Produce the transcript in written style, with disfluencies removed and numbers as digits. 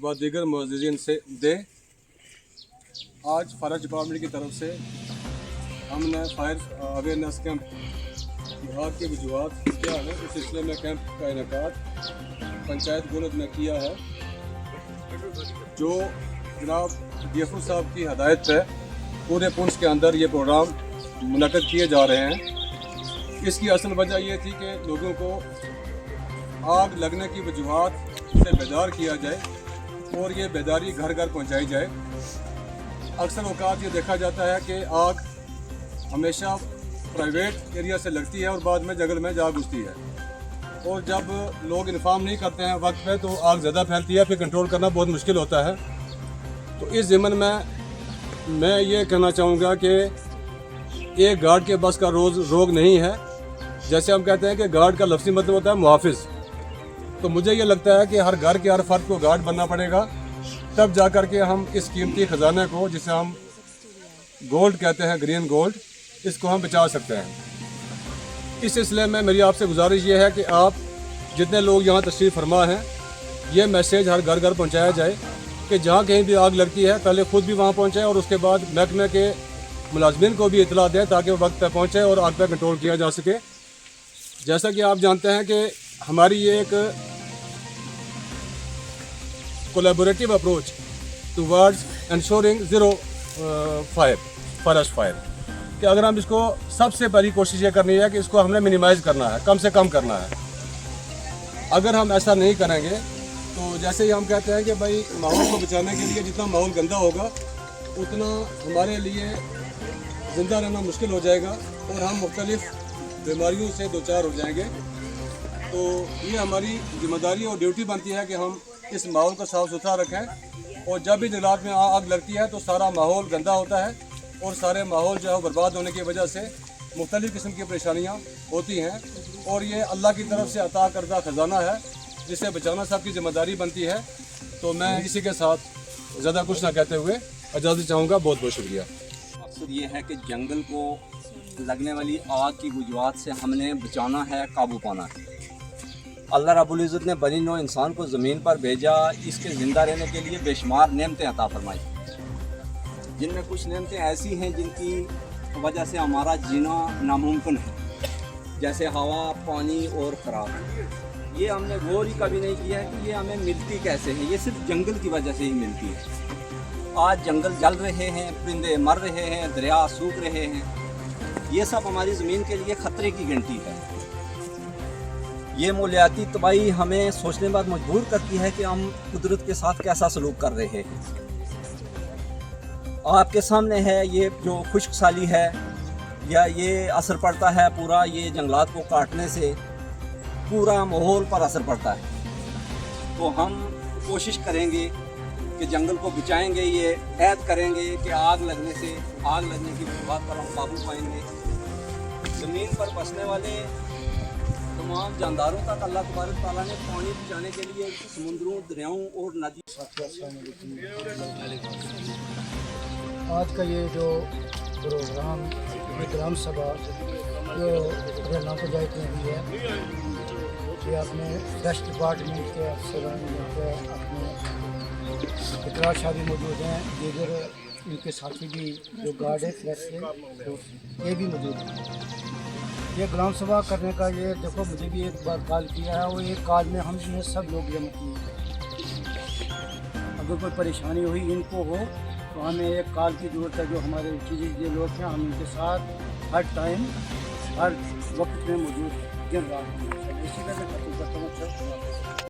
व दीगर मुअज़्ज़िज़ीन से दे। आज फायर डिपार्टमेंट की तरफ से हमने फायर अवेयरनेस कैंप विभाग की वजूहत क्या है इस सिलसिले में कैंप का इनेकाद पंचायत गोलद में किया है। जो जनाब DFO साहब की हदायत पे पूरे पुंछ के अंदर ये प्रोग्राम मुनक़्क़द किए जा रहे हैं। इसकी असल वजह ये थी कि लोगों को आग लगने की वजूहत से बेदार किया जाए और ये बेदारी घर घर पहुंचाई जाए। अक्सर औक़ात ये देखा जाता है कि आग हमेशा प्राइवेट एरिया से लगती है और बाद में जंगल में जा घुसती है, और जब लोग इन्फॉर्म नहीं करते हैं वक्त पे तो आग ज़्यादा फैलती है, फिर कंट्रोल करना बहुत मुश्किल होता है। तो इस ज़िम्मन में मैं ये कहना चाहूँगा कि एक गार्ड के बस का रोग नहीं है। जैसे हम कहते हैं कि गार्ड का लफ्ज़ी मतलब होता है मुहाफ़िज़, तो मुझे ये लगता है कि हर घर के हर फर्द को गार्ड बनना पड़ेगा, तब जा कर के हम इस कीमती ख़जाने को, जिसे हम गोल्ड कहते हैं, ग्रीन गोल्ड, इसको हम बचा सकते हैं। इस सिलसिले में मेरी आपसे गुजारिश ये है कि आप जितने लोग यहाँ तशरीफ़ फरमा हैं, ये मैसेज हर घर घर पहुँचाया जाए कि जहाँ कहीं भी आग लगती है पहले ख़ुद भी वहाँ पहुँचे और उसके बाद महकमे के मुलाज़मीन को भी इतला दें ताकि वो वक्त पर पहुँचे और आग पर कंट्रोल किया जा सके। जैसा कि आप जानते हैं कि हमारी ये एक collaborative approach towards ensuring zero forest fire, कि अगर हम इसको सबसे पहली कोशिश ये करनी है कि इसको हमने मिनिमाइज़ करना है, कम से कम करना है। अगर हम ऐसा नहीं करेंगे तो जैसे ही हम कहते हैं कि भाई माहौल को बचाने के लिए जितना माहौल गंदा होगा उतना हमारे लिए ज़िंदा रहना मुश्किल हो जाएगा और हम मुख्तलिफ़ बीमारियों से दो चार हो जाएंगे। तो ये हमारी जिम्मेदारी और ड्यूटी बनती है कि हम इस माहौल को साफ़ सुथरा रखें, और जब भी जंगलात में आग लगती है तो सारा माहौल गंदा होता है और सारे माहौल जो है बर्बाद होने की वजह से मुख्तलिफ़ किस्म की परेशानियाँ होती हैं, और ये अल्लाह की तरफ से अता करदा ख़जाना है जिसे बचाना सबकी जिम्मेदारी बनती है। तो मैं इसी के साथ ज़्यादा कुछ ना कहते हुए इजाज़त चाहूँगा। बहुत बहुत शुक्रिया। मकसद ये है कि जंगल को लगने वाली आग की वजूहत से हमने बचाना है, काबू पाना है। अल्लाह रब्बुल इज़्ज़त ने बनी नौ इंसान को ज़मीन पर भेजा, इसके ज़िंदा रहने के लिए बेशुमार नेमतें अता फरमाई, जिनमें कुछ नेमतें ऐसी हैं जिनकी वजह से हमारा जीना नामुमकिन है, जैसे हवा, पानी और खुराक। ये हमने गौर ही कभी नहीं किया है कि ये हमें मिलती कैसे हैं। ये सिर्फ जंगल की वजह से ही मिलती है। आज जंगल जल रहे हैं, परिंदे मर रहे हैं, दरिया सूख रहे हैं, ये सब हमारी ज़मीन के लिए ख़तरे की घंटी है। ये माहौलियाती तबाही हमें सोचने बाद मजबूर करती है कि हम कुदरत के साथ कैसा सलूक कर रहे हैं। आपके सामने है ये जो खुश्क साली है, या ये असर पड़ता है पूरा, ये जंगलात को काटने से पूरा माहौल पर असर पड़ता है। तो हम कोशिश करेंगे कि जंगल को बचाएंगे, ये ऐद करेंगे कि आग लगने की बात पर हम काबू पाएंगे। ज़मीन पर बसने वाले तमाम जानदारों तक अल्लाह तबारक तआला ने पानी बचाने के लिए समुद्रों, दरियाओं और नदी। आज का ये जो प्रोग्राम ग्राम सभा जो हरियाणा पंचायत में भी है, कि अपने फॉरेस्ट डिपार्टमेंट के अफसरान अपने इकरार शाह भी मौजूद हैं, दीगर इनके साथी भी जो गार्ड है फॉरेस्ट के, तो ये भी मौजूद हैं। ये ग्राम सभा करने का ये देखो, मुझे भी एक बार कॉल किया है और एक कॉल में हम जो है सब लोग जमा किए। अगर कोई परेशानी हुई इनको हो तो हमें एक कॉल की ज़रूरत है। जो हमारे जो लोग हैं हम इनके साथ हर टाइम हर वक्त में मौजूद दिन रात में। इसी तरह मैं खत्म करता हूँ।